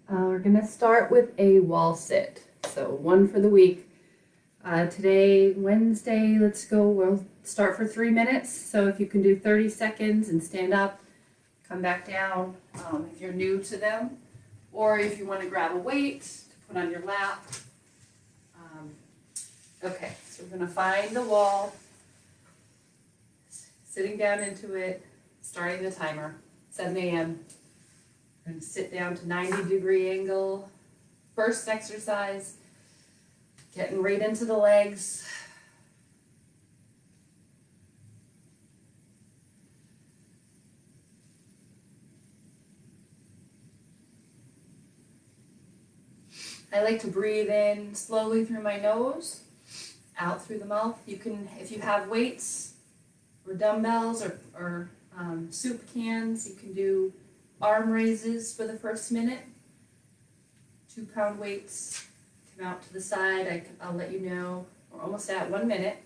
We're going to start with a wall sit. So one for the week. Today, Wednesday, we'll start for 3 minutes. So if you can do 30 seconds and stand up, come back down if you're new to them. Or if you want to grab a weight to put on your lap. Okay, so we're going to find the wall, sitting down into it, starting the timer, 7 a.m. We're going to sit down to 90-degree angle. First exercise, getting right into the legs. I like to breathe in slowly through my nose, out through the mouth. You can, if you have weights or dumbbells or soup cans, you can do arm raises for the first minute. 2-pound weights, come out to the side. I'll let you know. We're almost at 1 minute.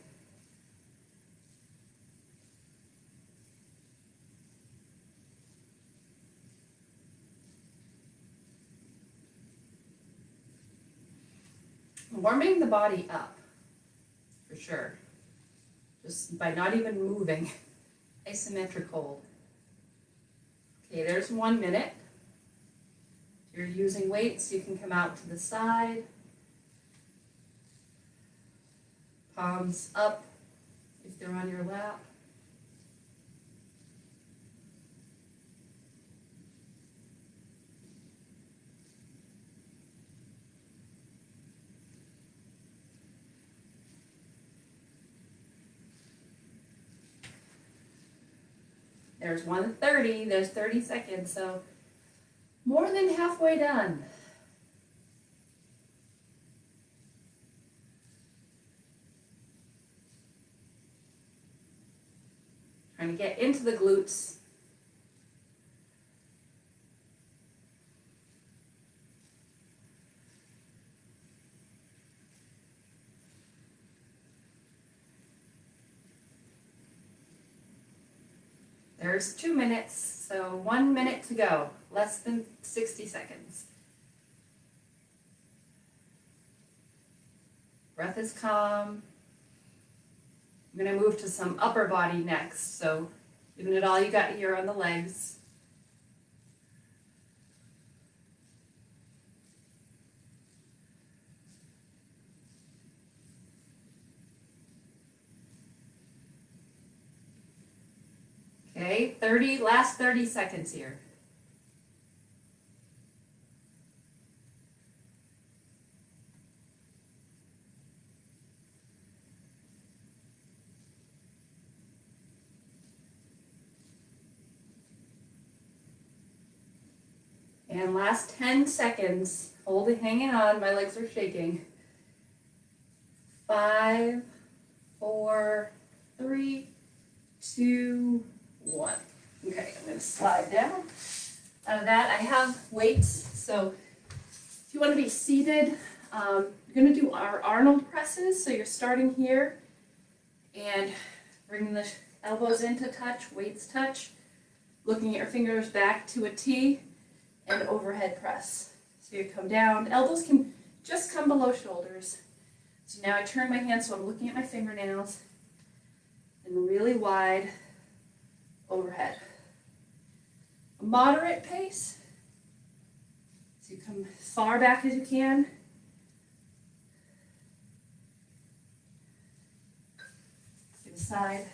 Warming the body up, for sure. Just by not even moving. Isometric hold. Okay, there's 1 minute. If you're using weights, you can come out to the side. Palms up if they're on your lap. There's 1:30, there's 30 seconds, so more than halfway done. Trying to get into the glutes. There's 2 minutes, so 1 minute to go, less than 60 seconds. Breath is calm. I'm going to move to some upper body next, so giving it all you got here on the legs. Okay, last 30 seconds here. And last 10 seconds, hanging on, my legs are shaking. 5, 4, 3, 2, 1. Okay, I'm going to slide down. Out of that, I have weights. So if you want to be seated, you're going to do our Arnold presses. So you're starting here and bringing the elbows into touch, weights touch, looking at your fingers back to a T, and overhead press. So you come down, elbows can just come below shoulders. So now I turn my hands so I'm looking at my fingernails and really wide overhead. A moderate pace. So you come as far back as you can. To the side,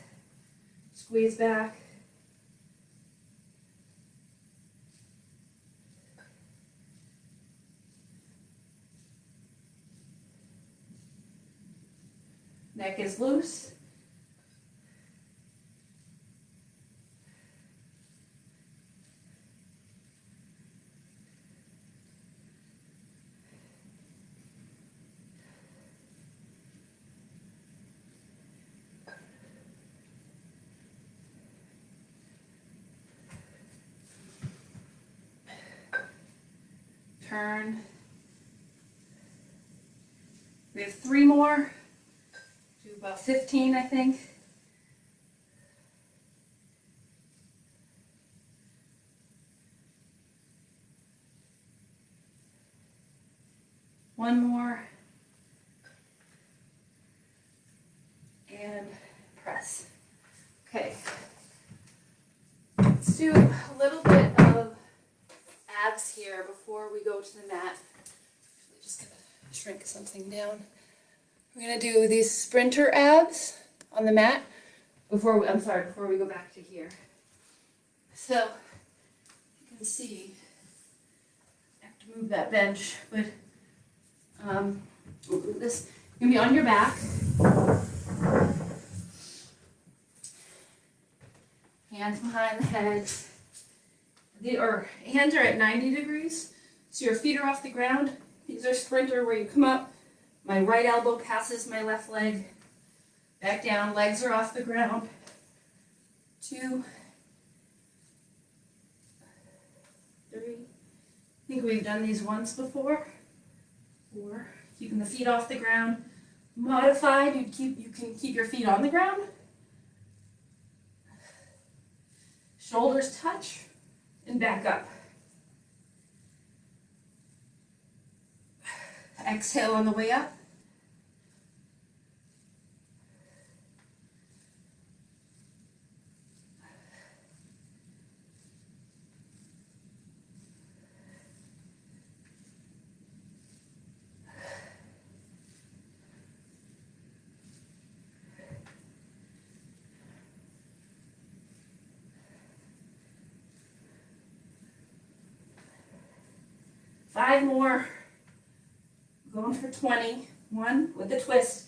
squeeze back. Neck is loose. Turn. We have 3 more. Do about 15, I think. One more. And press. Okay. Let's do a little bit of abs here before we go to the mat. I'm just gonna shrink something down. We're gonna do these sprinter abs on the mat before we go back to here. So you can see I have to move that bench, but this you're gonna be on your back. Hands behind the head. Or hands are at 90 degrees, so your feet are off the ground. These are sprinter where you come up, my right elbow passes my left leg, back down, legs are off the ground. 2, 3. I think we've done these once before. 4. Keeping the feet off the ground. Modified, you can keep your feet on the ground. Shoulders touch and back up. Exhale on the way up. Five more. Going for 20. 1 with a twist.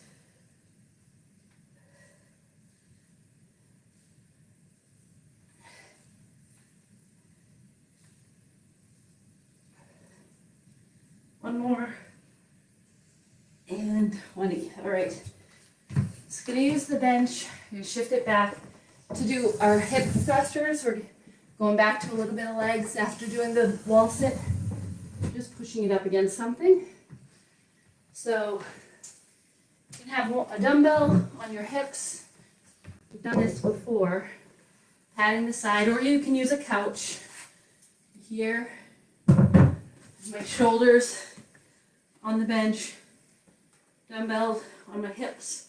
One more. And 20. All right. Just going to use the bench. You shift it back to do our hip thrusters. We're going back to a little bit of legs after doing the wall sit. Just pushing it up against something. So you can have a dumbbell on your hips. We've done this before. Patting the side, or you can use a couch. Here, my shoulders on the bench, dumbbell on my hips.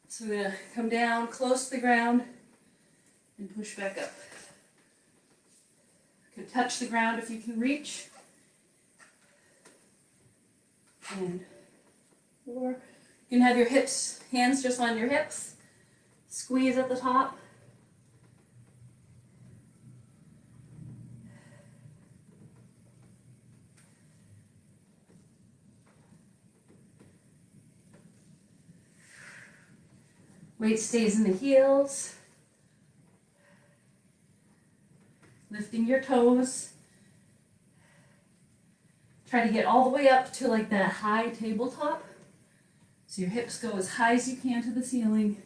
So I'm going to come down close to the ground and push back up. You can touch the ground if you can reach. And 4. You can have your hips, hands just on your hips. Squeeze at the top. Weight stays in the heels. Lifting your toes. Try to get all the way up to like that high tabletop. So your hips go as high as you can to the ceiling.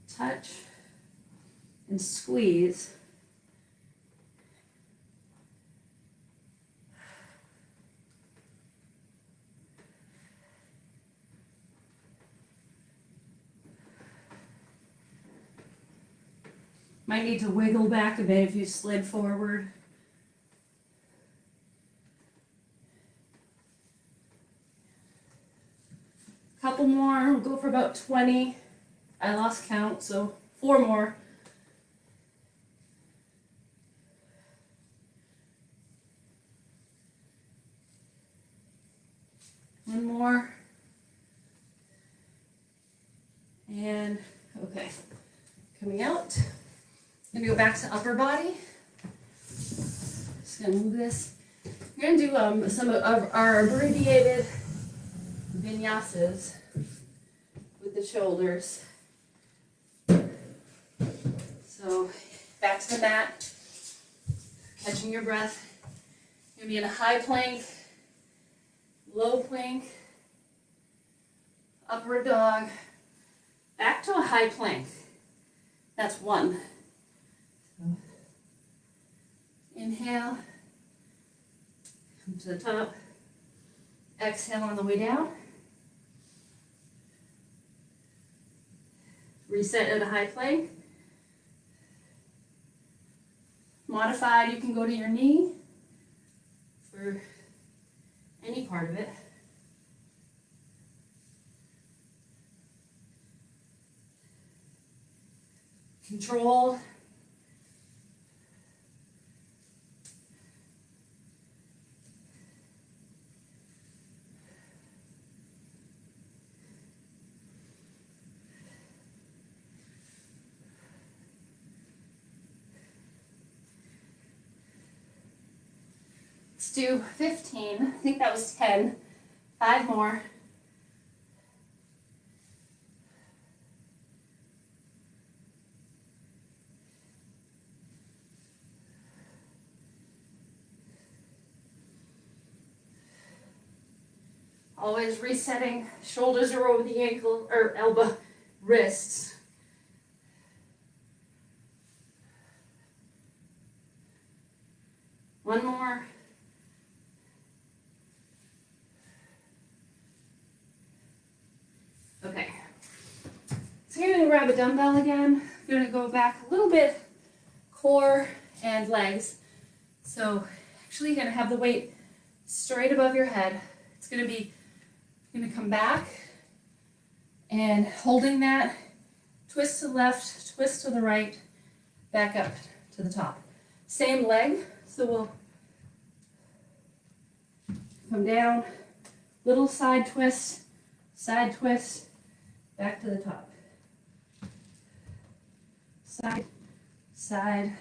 Touch and squeeze. Might need to wiggle back a bit if you slid forward. Couple more, we'll go for about 20. I lost count, so 4 more. One more. And okay, coming out. Gonna go back to upper body. Just gonna move this. We're gonna do some of our abbreviated vinyasas with the shoulders. So back to the mat, catching your breath. You're gonna be in a high plank, low plank, upward dog, back to a high plank. That's 1. Inhale, come to the top, exhale on the way down, reset at a high plank, Modified, you can go to your knee for any part of it. Controlled. Let's do 15. I think that was 10. 5 more. Always resetting. Shoulders are over the ankle or elbow, wrists. One more. Okay. So you're gonna grab a dumbbell again. You're gonna go back a little bit, core and legs. So actually you're gonna have the weight straight above your head. It's gonna be, you're gonna come back and holding that, twist to the left, twist to the right, back up to the top. Same leg, so we'll come down, little side twist, back to the top. Side, side.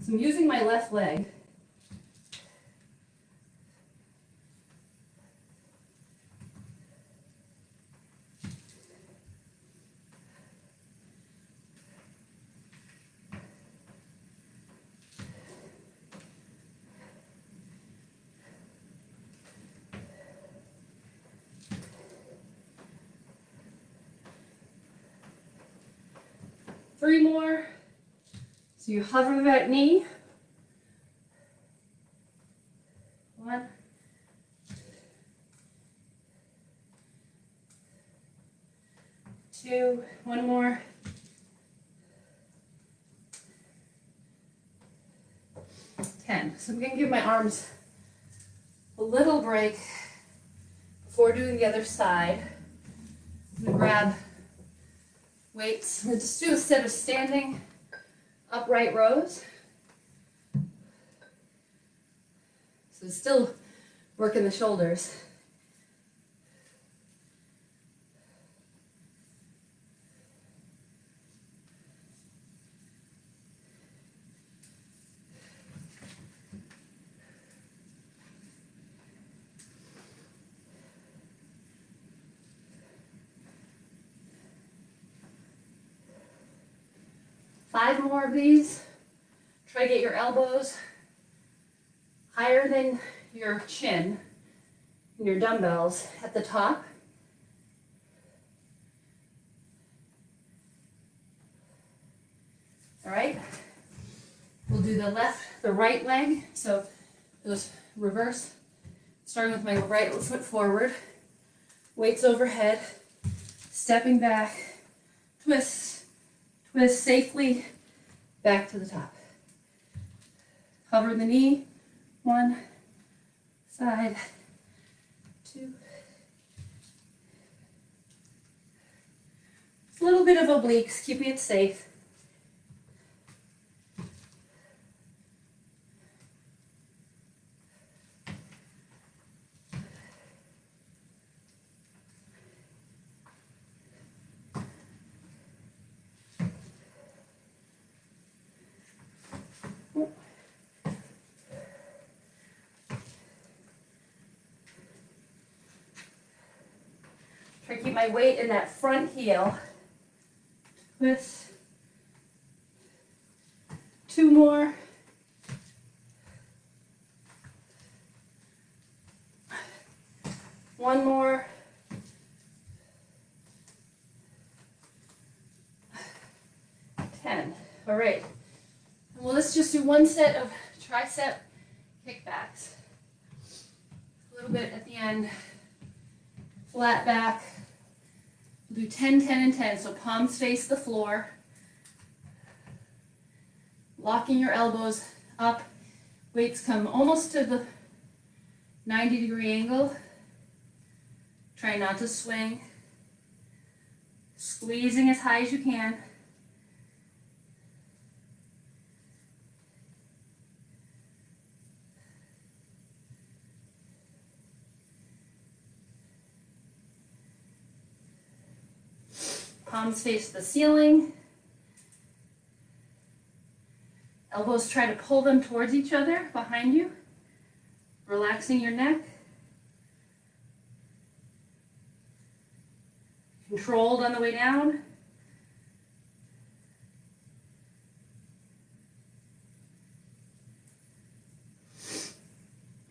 So I'm using my left leg. Three more. So you hover that knee. 1. 2. One more. 10. So I'm going to give my arms a little break before doing the other side. I'm going to grab weights. We'll just do a set of standing upright rows. So still working the shoulders. Five more of these. Try to get your elbows higher than your chin and your dumbbells at the top. All right. We'll do the right leg. So those reverse, starting with my right foot forward, weights overhead, stepping back, twist, twist safely back to the top. Hover the knee, 1, side, 2. A little bit of obliques, keeping it safe. Try to keep my weight in that front heel. Twist. 2 more. One more. 10. All right. Well, let's just do one set of tricep kickbacks. A little bit at the end. Flat back. We'll do 10, 10, and 10. So palms face the floor. Locking your elbows up. Weights come almost to the 90-degree angle. Try not to swing. Squeezing as high as you can. Palms face the ceiling. Elbows, try to pull them towards each other behind you, relaxing your neck. Controlled on the way down.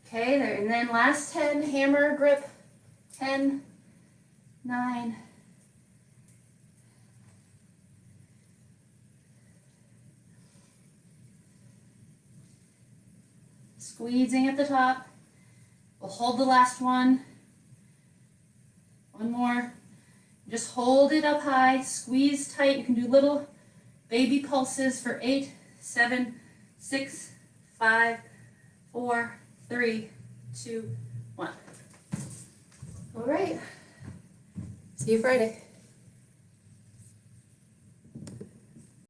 Okay, there, and then last 10, hammer grip. 10, 9, squeezing at the top. We'll hold the last one. One more. Just hold it up high, squeeze tight. You can do little baby pulses for 8, 7, 6, 5, 4, 3, 2, 1. All right. See you Friday.